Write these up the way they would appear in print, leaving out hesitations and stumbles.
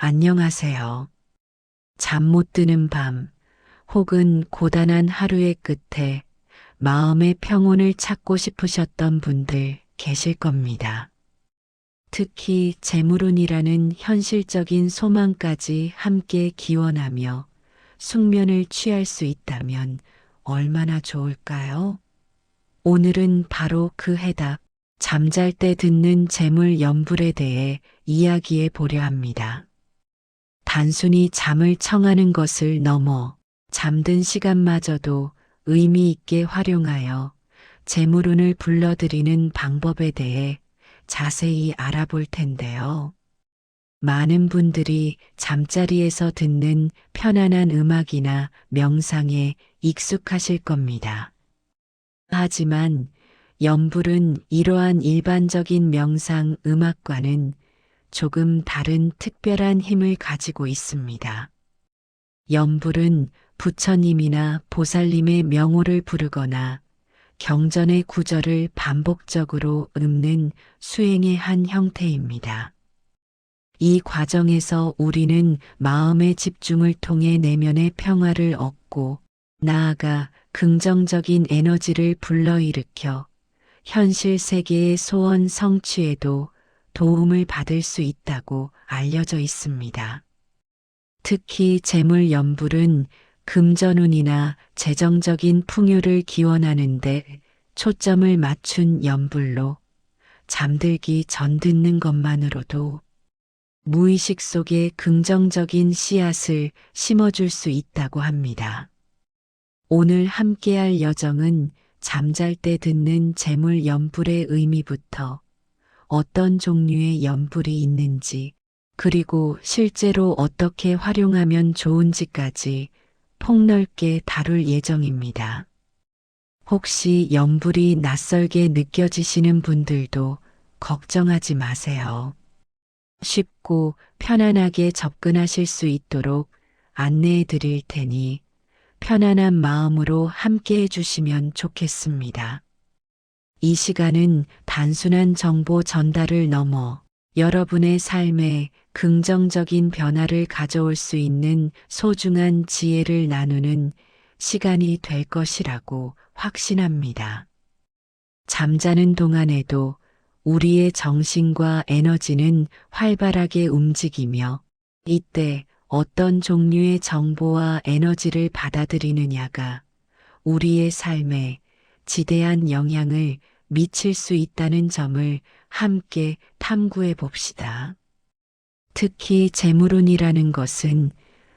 안녕하세요. 잠 못 드는 밤 혹은 고단한 하루의 끝에 마음의 평온을 찾고 싶으셨던 분들 계실 겁니다. 특히 재물운이라는 현실적인 소망까지 함께 기원하며 숙면을 취할 수 있다면 얼마나 좋을까요? 오늘은 바로 그 해답, 잠잘 때 듣는 재물 연불에 대해 이야기해 보려 합니다. 단순히 잠을 청하는 것을 넘어 잠든 시간마저도 의미 있게 활용하여 재물운을 불러들이는 방법에 대해 자세히 알아볼 텐데요. 많은 분들이 잠자리에서 듣는 편안한 음악이나 명상에 익숙하실 겁니다. 하지만 연불은 이러한 일반적인 명상 음악과는 조금 다른 특별한 힘을 가지고 있습니다. 연불은 부처님이나 보살님의 명호를 부르거나 경전의 구절을 반복적으로 읊는 수행의 한 형태입니다. 이 과정에서 우리는 마음의 집중을 통해 내면의 평화를 얻고 나아가 긍정적인 에너지를 불러일으켜 현실 세계의 소원 성취에도 도움을 받을 수 있다고 알려져 있습니다. 특히 재물연불은 금전운이나 재정적인 풍요를 기원하는데 초점을 맞춘 연불로 잠들기 전 듣는 것만으로도 무의식 속에 긍정적인 씨앗을 심어줄 수 있다고 합니다. 오늘 함께할 여정은 잠잘 때 듣는 재물연불의 의미부터 어떤 종류의 연불이 있는지, 그리고 실제로 어떻게 활용하면 좋은지까지 폭넓게 다룰 예정입니다. 혹시 연불이 낯설게 느껴지시는 분들도 걱정하지 마세요. 쉽고 편안하게 접근하실 수 있도록 안내해 드릴 테니 편안한 마음으로 함께 해주시면 좋겠습니다. 이 시간은 단순한 정보 전달을 넘어 여러분의 삶에 긍정적인 변화를 가져올 수 있는 소중한 지혜를 나누는 시간이 될 것이라고 확신합니다. 잠자는 동안에도 우리의 정신과 에너지는 활발하게 움직이며 이때 어떤 종류의 정보와 에너지를 받아들이느냐가 우리의 삶에 지대한 영향을 미칠 수 있다는 점을 함께 탐구해 봅시다. 특히 재물운이라는 것은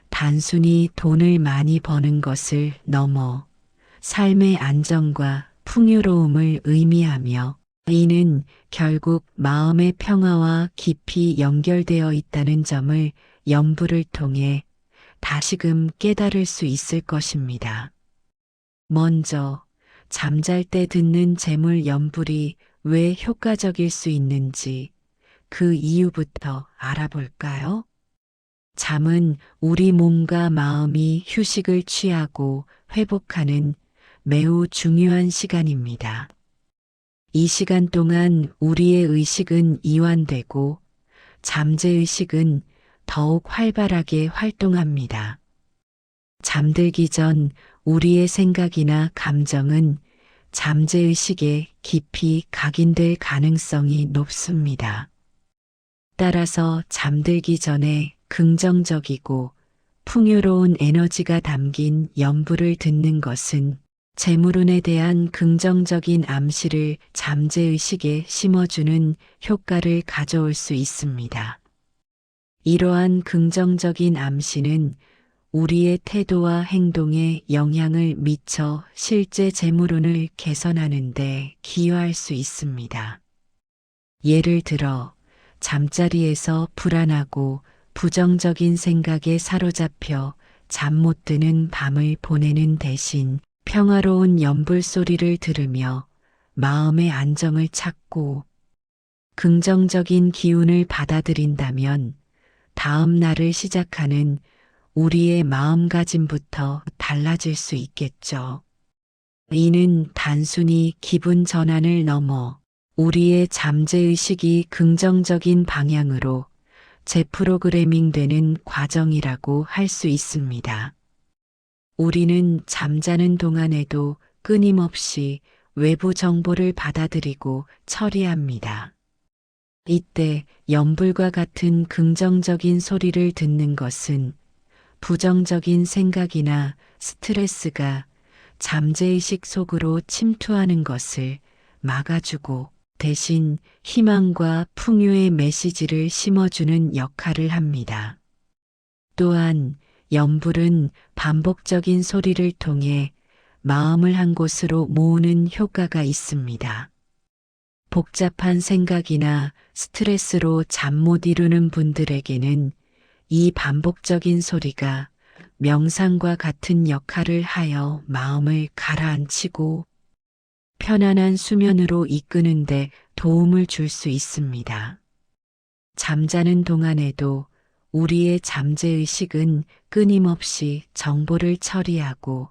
단순히 돈을 많이 버는 것을 넘어 삶의 안정과 풍요로움을 의미하며 이는 결국 마음의 평화와 깊이 연결되어 있다는 점을 연불을 통해 다시금 깨달을 수 있을 것입니다. 먼저 잠잘 때 듣는 재물 연불이 왜 효과적일 수 있는지 그 이유부터 알아볼까요? 잠은 우리 몸과 마음이 휴식을 취하고 회복하는 매우 중요한 시간입니다. 이 시간 동안 우리의 의식은 이완되고 잠재의식은 더욱 활발하게 활동합니다. 잠들기 전 우리의 생각이나 감정은 잠재의식에 깊이 각인될 가능성이 높습니다. 따라서 잠들기 전에 긍정적이고 풍요로운 에너지가 담긴 연불을 듣는 것은 재물운에 대한 긍정적인 암시를 잠재의식에 심어주는 효과를 가져올 수 있습니다. 이러한 긍정적인 암시는 우리의 태도와 행동에 영향을 미쳐 실제 재물운을 개선하는 데 기여할 수 있습니다. 예를 들어 잠자리에서 불안하고 부정적인 생각에 사로잡혀 잠 못 드는 밤을 보내는 대신 평화로운 연불 소리를 들으며 마음의 안정을 찾고 긍정적인 기운을 받아들인다면 다음 날을 시작하는 우리의 마음가짐부터 달라질 수 있겠죠. 이는 단순히 기분 전환을 넘어 우리의 잠재의식이 긍정적인 방향으로 재프로그래밍 되는 과정이라고 할 수 있습니다. 우리는 잠자는 동안에도 끊임없이 외부 정보를 받아들이고 처리합니다. 이때 연불과 같은 긍정적인 소리를 듣는 것은 부정적인 생각이나 스트레스가 잠재의식 속으로 침투하는 것을 막아주고 대신 희망과 풍요의 메시지를 심어주는 역할을 합니다. 또한 연불은 반복적인 소리를 통해 마음을 한 곳으로 모으는 효과가 있습니다. 복잡한 생각이나 스트레스로 잠 못 이루는 분들에게는 이 반복적인 소리가 명상과 같은 역할을 하여 마음을 가라앉히고 편안한 수면으로 이끄는데 도움을 줄 수 있습니다. 잠자는 동안에도 우리의 잠재의식은 끊임없이 정보를 처리하고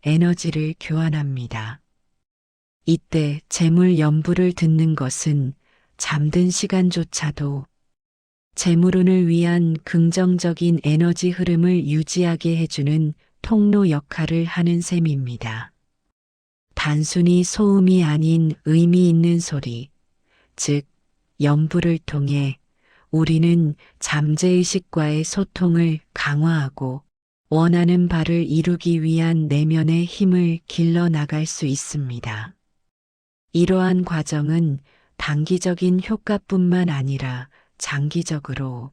에너지를 교환합니다. 이때 재물 연불을 듣는 것은 잠든 시간조차도 재물운을 위한 긍정적인 에너지 흐름을 유지하게 해주는 통로 역할을 하는 셈입니다. 단순히 소음이 아닌 의미 있는 소리, 즉 연불을 통해 우리는 잠재의식과의 소통을 강화하고 원하는 바를 이루기 위한 내면의 힘을 길러 나갈 수 있습니다. 이러한 과정은 단기적인 효과뿐만 아니라 장기적으로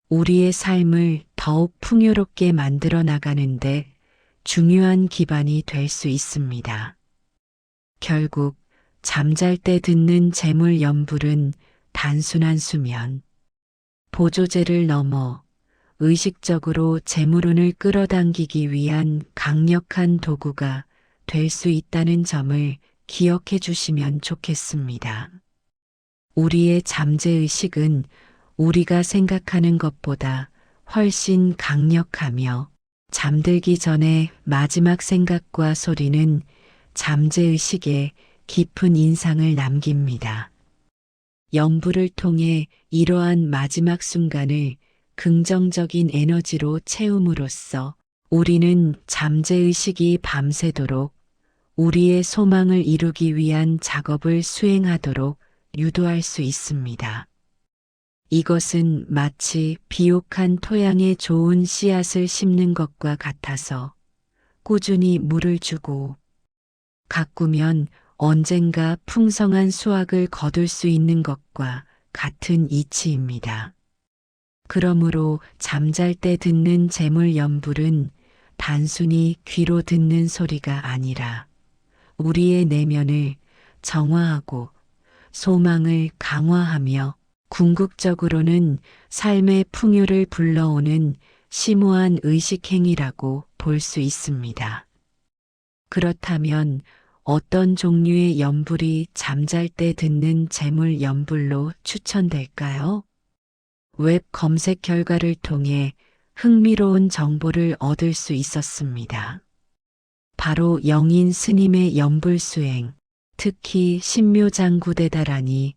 우리의 삶을 더욱 풍요롭게 만들어 나가는데 중요한 기반이 될 수 있습니다. 결국 잠잘 때 듣는 재물 연불은 단순한 수면, 보조제를 넘어 의식적으로 재물운을 끌어당기기 위한 강력한 도구가 될 수 있다는 점을 기억해 주시면 좋겠습니다. 우리의 잠재의식은 우리가 생각하는 것보다 훨씬 강력하며 잠들기 전에 마지막 생각과 소리는 잠재의식에 깊은 인상을 남깁니다. 연불을 통해 이러한 마지막 순간을 긍정적인 에너지로 채움으로써 우리는 잠재의식이 밤새도록 우리의 소망을 이루기 위한 작업을 수행하도록 유도할 수 있습니다. 이것은 마치 비옥한 토양에 좋은 씨앗을 심는 것과 같아서 꾸준히 물을 주고 가꾸면 언젠가 풍성한 수확을 거둘 수 있는 것과 같은 이치입니다. 그러므로 잠잘 때 듣는 재물 연불은 단순히 귀로 듣는 소리가 아니라 우리의 내면을 정화하고 소망을 강화하며 궁극적으로는 삶의 풍요를 불러오는 심오한 의식행위라고 볼 수 있습니다. 그렇다면 어떤 종류의 연불이 잠잘 때 듣는 재물 연불로 추천될까요? 웹 검색 결과를 통해 흥미로운 정보를 얻을 수 있었습니다. 바로 영인 스님의 연불 수행, 특히 신묘장구대다라니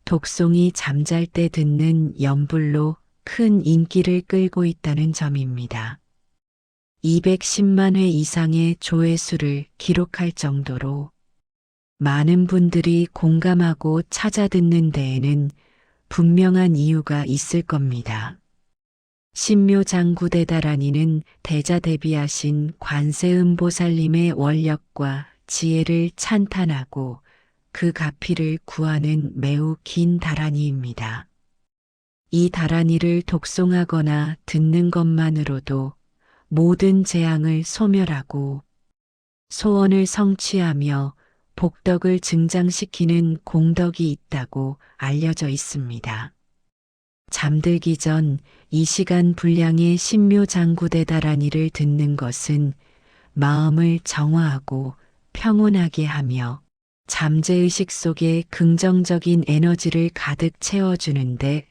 독송이 잠잘 때 듣는 연불로 큰 인기를 끌고 있다는 점입니다. 210만 회 이상의 조회수를 기록할 정도로 많은 분들이 공감하고 찾아 듣는 데에는 분명한 이유가 있을 겁니다. 신묘장구대다라니는 대자대비하신 관세음보살님의 원력과 지혜를 찬탄하고 그 가피를 구하는 매우 긴 다라니입니다. 이 다라니를 독송하거나 듣는 것만으로도 모든 재앙을 소멸하고 소원을 성취하며 복덕을 증장시키는 공덕이 있다고 알려져 있습니다. 잠들기 전 이 시간 분량의 신묘장구대다라니를 듣는 것은 마음을 정화하고 평온하게 하며 잠재의식 속에 긍정적인 에너지를 가득 채워주는데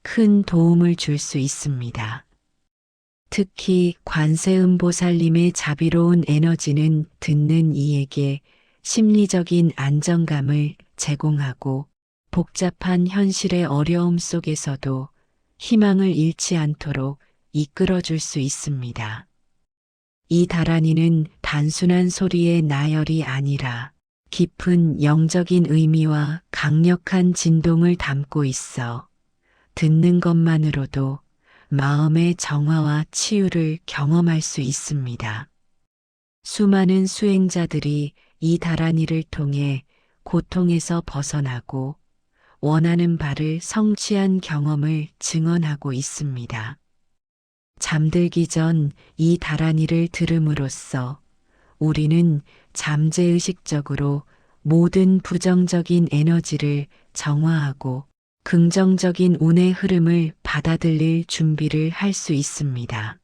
큰 도움을 줄 수 있습니다. 특히 관세음보살님의 자비로운 에너지는 듣는 이에게 심리적인 안정감을 제공하고 복잡한 현실의 어려움 속에서도 희망을 잃지 않도록 이끌어 줄 수 있습니다. 이 다란이는 단순한 소리의 나열이 아니라 깊은 영적인 의미와 강력한 진동을 담고 있어 듣는 것만으로도 마음의 정화와 치유를 경험할 수 있습니다. 수많은 수행자들이 이 다란이를 통해 고통에서 벗어나고 원하는 바를 성취한 경험을 증언하고 있습니다. 잠들기 전 이 다란이를 들음으로써 우리는 잠재의식적으로 모든 부정적인 에너지를 정화하고 긍정적인 운의 흐름을 받아들일 준비를 할 수 있습니다.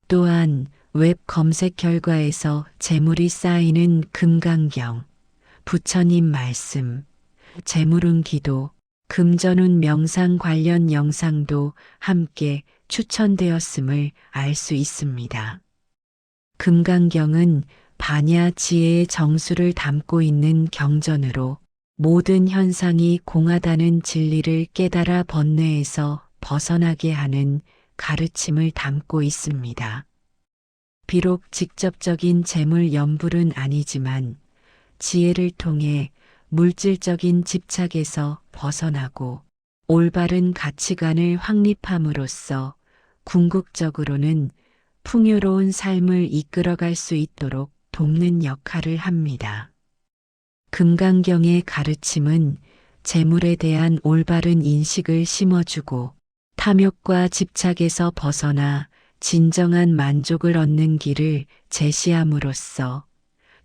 또한 웹 검색 결과에서 재물이 쌓이는 금강경, 부처님 말씀, 재물운 기도, 금전운 명상 관련 영상도 함께 추천되었음을 알 수 있습니다. 금강경은 반야 지혜의 정수를 담고 있는 경전으로 모든 현상이 공하다는 진리를 깨달아 번뇌에서 벗어나게 하는 가르침을 담고 있습니다. 비록 직접적인 재물 연불은 아니지만 지혜를 통해 물질적인 집착에서 벗어나고 올바른 가치관을 확립함으로써 궁극적으로는 풍요로운 삶을 이끌어갈 수 있도록 돕는 역할을 합니다. 금강경의 가르침은 재물에 대한 올바른 인식을 심어주고 탐욕과 집착에서 벗어나 진정한 만족을 얻는 길을 제시함으로써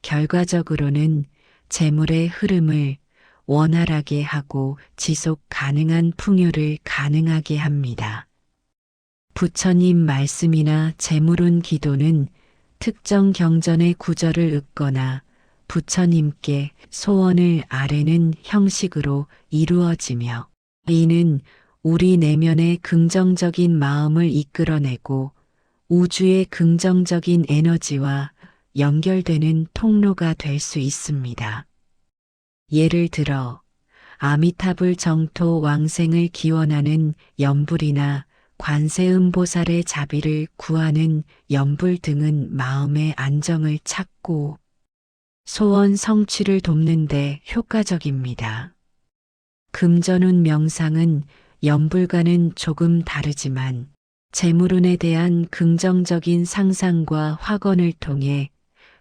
결과적으로는 재물의 흐름을 원활하게 하고 지속 가능한 풍요를 가능하게 합니다. 부처님 말씀이나 재물운 기도는 특정 경전의 구절을 읊거나 부처님께 소원을 아뢰는 형식으로 이루어지며 이는 우리 내면의 긍정적인 마음을 이끌어내고 우주의 긍정적인 에너지와 연결되는 통로가 될 수 있습니다. 예를 들어 아미타불 정토 왕생을 기원하는 연불이나 관세음보살의 자비를 구하는 연불 등은 마음의 안정을 찾고 소원 성취를 돕는 데 효과적입니다. 금전운 명상은 연불과는 조금 다르지만 재물운에 대한 긍정적인 상상과 확언을 통해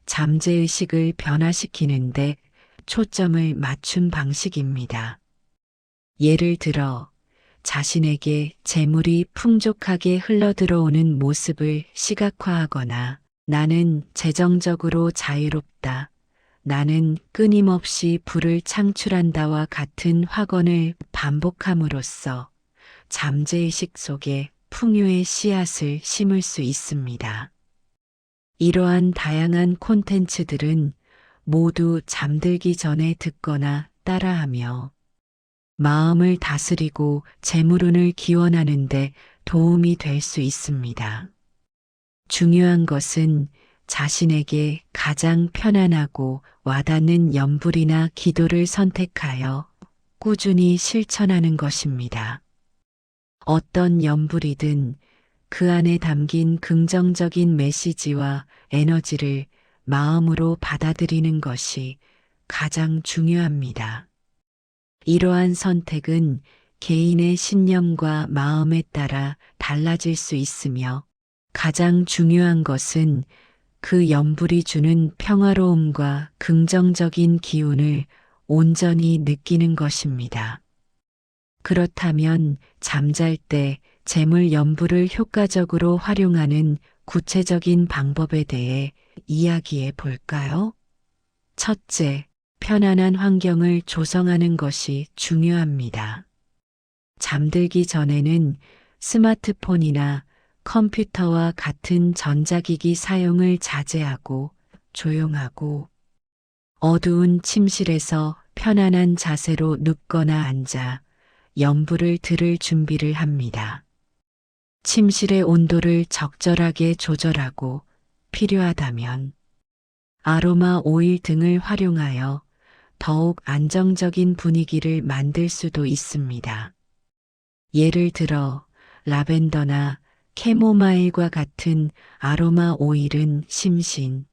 잠재의식을 변화시키는데 초점을 맞춘 방식입니다. 예를 들어 자신에게 재물이 풍족하게 흘러들어오는 모습을 시각화하거나 나는 재정적으로 자유롭다, 나는 끊임없이 부를 창출한다와 같은 확언을 반복함으로써 잠재의식 속에 풍요의 씨앗을 심을 수 있습니다. 이러한 다양한 콘텐츠들은 모두 잠들기 전에 듣거나 따라하며 마음을 다스리고 재물운을 기원하는 데 도움이 될 수 있습니다. 중요한 것은 자신에게 가장 편안하고 와닿는 연불이나 기도를 선택하여 꾸준히 실천하는 것입니다. 어떤 연불이든 그 안에 담긴 긍정적인 메시지와 에너지를 마음으로 받아들이는 것이 가장 중요합니다. 이러한 선택은 개인의 신념과 마음에 따라 달라질 수 있으며 가장 중요한 것은 그 연불이 주는 평화로움과 긍정적인 기운을 온전히 느끼는 것입니다. 그렇다면 잠잘 때 재물 연불을 효과적으로 활용하는 구체적인 방법에 대해 이야기해 볼까요? 첫째, 편안한 환경을 조성하는 것이 중요합니다. 잠들기 전에는 스마트폰이나 컴퓨터와 같은 전자기기 사용을 자제하고 조용하고 어두운 침실에서 편안한 자세로 눕거나 앉아 연불을 들을 준비를 합니다. 침실의 온도를 적절하게 조절하고 필요하다면 아로마 오일 등을 활용하여 더욱 안정적인 분위기를 만들 수도 있습니다. 예를 들어 라벤더나 캐모마일과 같은 아로마 오일은 심신,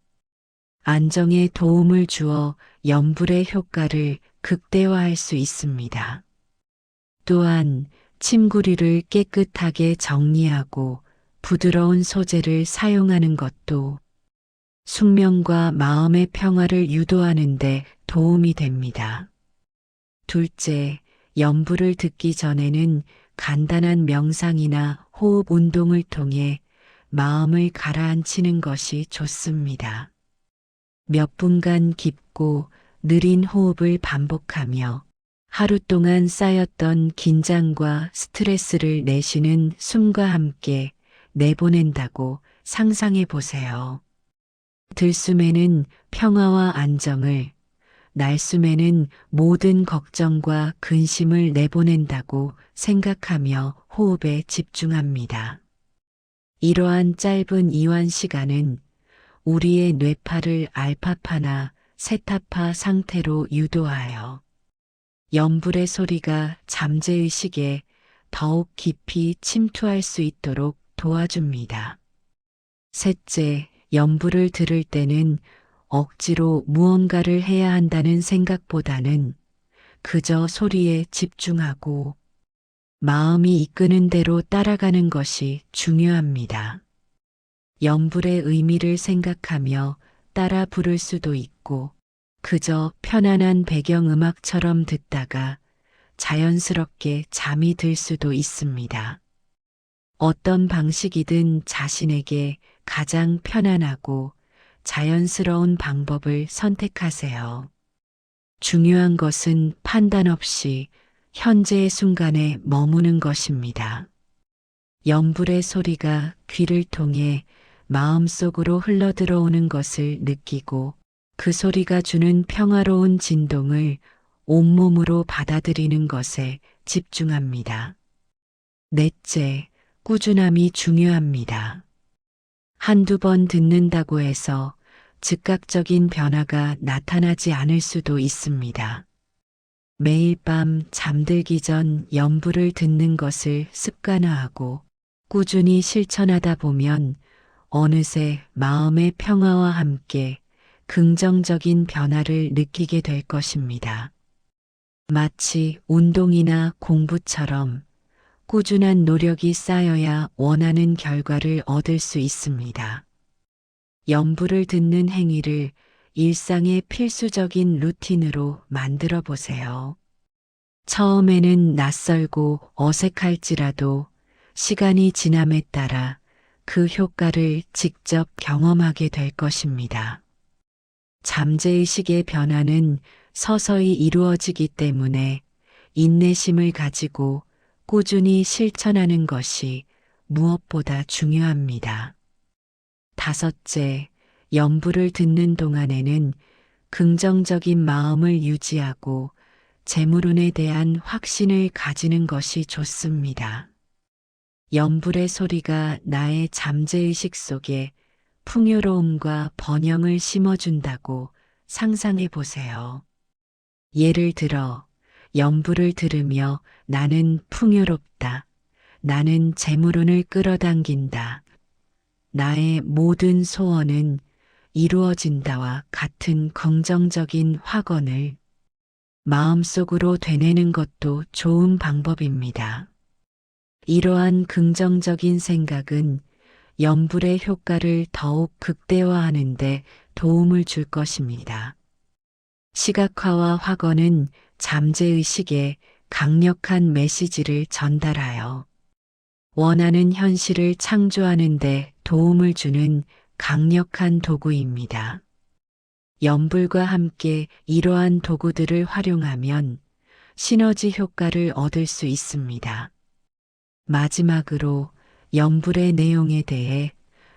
안정에 도움을 주어 염불의 효과를 극대화할 수 있습니다. 또한 침구리를 깨끗하게 정리하고 부드러운 소재를 사용하는 것도 숙면과 마음의 평화를 유도하는 데 도움이 됩니다. 둘째, 염불을 듣기 전에는 간단한 명상이나 호흡 운동을 통해 마음을 가라앉히는 것이 좋습니다. 몇 분간 깊고 느린 호흡을 반복하며 하루 동안 쌓였던 긴장과 스트레스를 내쉬는 숨과 함께 내보낸다고 상상해 보세요. 들숨에는 평화와 안정을, 날숨에는 모든 걱정과 근심을 내보낸다고 생각하며 호흡에 집중합니다. 이러한 짧은 이완 시간은 우리의 뇌파를 알파파나 세타파 상태로 유도하여 염불의 소리가 잠재의식에 더욱 깊이 침투할 수 있도록 도와줍니다. 셋째, 염불을 들을 때는 억지로 무언가를 해야 한다는 생각보다는 그저 소리에 집중하고 마음이 이끄는 대로 따라가는 것이 중요합니다. 염불의 의미를 생각하며 따라 부를 수도 있고 그저 편안한 배경음악처럼 듣다가 자연스럽게 잠이 들 수도 있습니다. 어떤 방식이든 자신에게 가장 편안하고 자연스러운 방법을 선택하세요. 중요한 것은 판단 없이 현재의 순간에 머무는 것입니다. 염불의 소리가 귀를 통해 마음속으로 흘러들어오는 것을 느끼고 그 소리가 주는 평화로운 진동을 온몸으로 받아들이는 것에 집중합니다. 넷째, 꾸준함이 중요합니다. 한두 번 듣는다고 해서 즉각적인 변화가 나타나지 않을 수도 있습니다. 매일 밤 잠들기 전 염불을 듣는 것을 습관화하고 꾸준히 실천하다 보면 어느새 마음의 평화와 함께 긍정적인 변화를 느끼게 될 것입니다. 마치 운동이나 공부처럼 꾸준한 노력이 쌓여야 원하는 결과를 얻을 수 있습니다. 염불을 듣는 행위를 일상의 필수적인 루틴으로 만들어 보세요. 처음에는 낯설고 어색할지라도 시간이 지남에 따라 그 효과를 직접 경험하게 될 것입니다. 잠재의식의 변화는 서서히 이루어지기 때문에 인내심을 가지고 꾸준히 실천하는 것이 무엇보다 중요합니다. 다섯째, 염불을 듣는 동안에는 긍정적인 마음을 유지하고 재물운에 대한 확신을 가지는 것이 좋습니다. 염불의 소리가 나의 잠재의식 속에 풍요로움과 번영을 심어준다고 상상해 보세요. 예를 들어, 염불을 들으며 나는 풍요롭다. 나는 재물운을 끌어당긴다. 나의 모든 소원은 이루어진다와 같은 긍정적인 확언을 마음속으로 되뇌는 것도 좋은 방법입니다. 이러한 긍정적인 생각은 염불의 효과를 더욱 극대화하는 데 도움을 줄 것입니다. 시각화와 확언은 잠재의식에 강력한 메시지를 전달하여 원하는 현실을 창조하는 데 도움을 주는 강력한 도구입니다. 염불과 함께 이러한 도구들을 활용하면 시너지 효과를 얻을 수 있습니다. 마지막으로 염불의 내용에 대해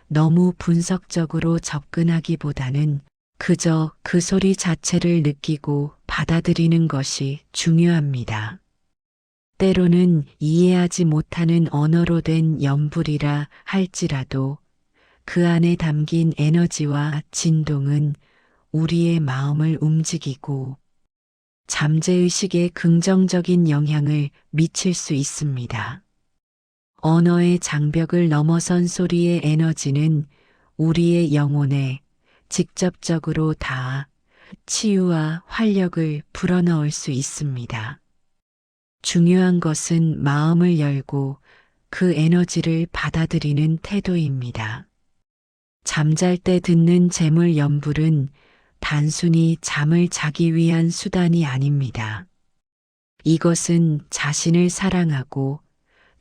너무 분석적으로 접근하기보다는 그저 그 소리 자체를 느끼고 받아들이는 것이 중요합니다. 때로는 이해하지 못하는 언어로 된 염불이라 할지라도 그 안에 담긴 에너지와 진동은 우리의 마음을 움직이고 잠재의식에 긍정적인 영향을 미칠 수 있습니다. 언어의 장벽을 넘어선 소리의 에너지는 우리의 영혼에 직접적으로 닿아 치유와 활력을 불어넣을 수 있습니다. 중요한 것은 마음을 열고 그 에너지를 받아들이는 태도입니다. 잠잘 때 듣는 재물 연불은 단순히 잠을 자기 위한 수단이 아닙니다. 이것은 자신을 사랑하고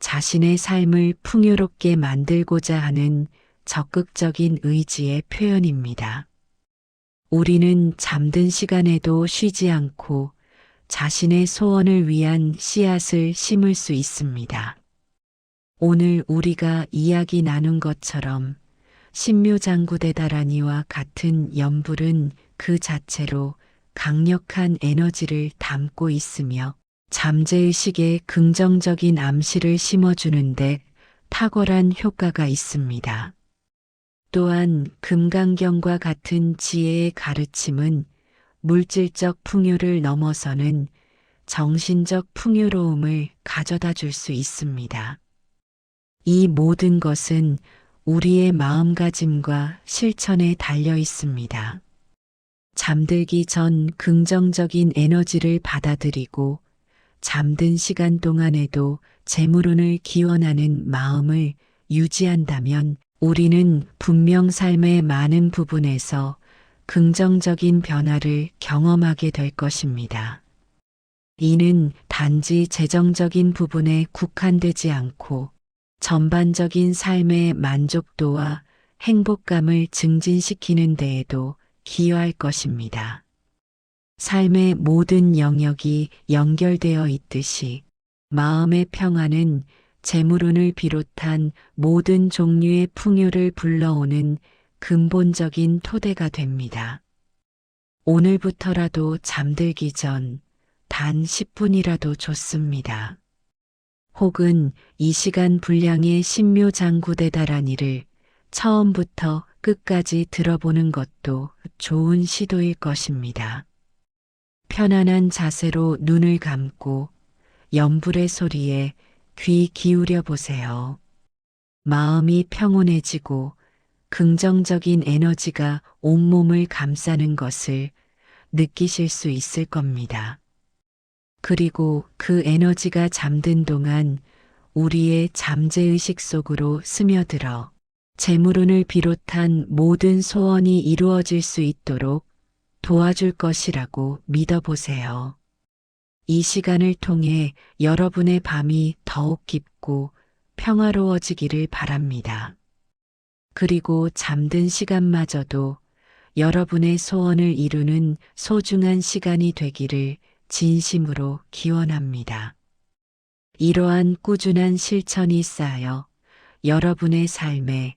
자신의 삶을 풍요롭게 만들고자 하는 적극적인 의지의 표현입니다. 우리는 잠든 시간에도 쉬지 않고 자신의 소원을 위한 씨앗을 심을 수 있습니다. 오늘 우리가 이야기 나눈 것처럼 신묘장구대다라니와 같은 연불은 그 자체로 강력한 에너지를 담고 있으며 잠재의식에 긍정적인 암시를 심어주는데 탁월한 효과가 있습니다. 또한 금강경과 같은 지혜의 가르침은 물질적 풍요를 넘어서는 정신적 풍요로움을 가져다 줄 수 있습니다. 이 모든 것은 우리의 마음가짐과 실천에 달려 있습니다. 잠들기 전 긍정적인 에너지를 받아들이고 잠든 시간 동안에도 재물운을 기원하는 마음을 유지한다면 우리는 분명 삶의 많은 부분에서 긍정적인 변화를 경험하게 될 것입니다. 이는 단지 재정적인 부분에 국한되지 않고 전반적인 삶의 만족도와 행복감을 증진시키는 데에도 기여할 것입니다. 삶의 모든 영역이 연결되어 있듯이 마음의 평화는 재물운을 비롯한 모든 종류의 풍요를 불러오는 근본적인 토대가 됩니다. 오늘부터라도 잠들기 전 단 10분이라도 좋습니다. 혹은 이 시간 분량의 신묘장구대다라니를 처음부터 끝까지 들어보는 것도 좋은 시도일 것입니다. 편안한 자세로 눈을 감고 연불의 소리에 귀 기울여 보세요. 마음이 평온해지고 긍정적인 에너지가 온몸을 감싸는 것을 느끼실 수 있을 겁니다. 그리고 그 에너지가 잠든 동안 우리의 잠재의식 속으로 스며들어 재물운을 비롯한 모든 소원이 이루어질 수 있도록 도와줄 것이라고 믿어보세요. 이 시간을 통해 여러분의 밤이 더욱 깊고 평화로워지기를 바랍니다. 그리고 잠든 시간마저도 여러분의 소원을 이루는 소중한 시간이 되기를 진심으로 기원합니다. 이러한 꾸준한 실천이 쌓여 여러분의 삶에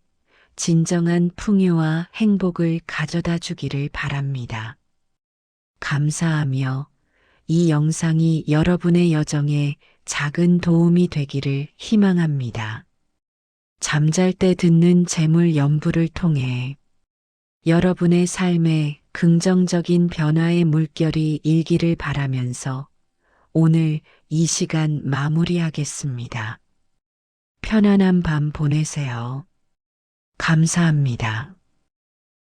진정한 풍요와 행복을 가져다 주기를 바랍니다. 감사하며 이 영상이 여러분의 여정에 작은 도움이 되기를 희망합니다. 잠잘 때 듣는 재물 연불을 통해 여러분의 삶에 긍정적인 변화의 물결이 일기를 바라면서 오늘 이 시간 마무리하겠습니다. 편안한 밤 보내세요. 감사합니다.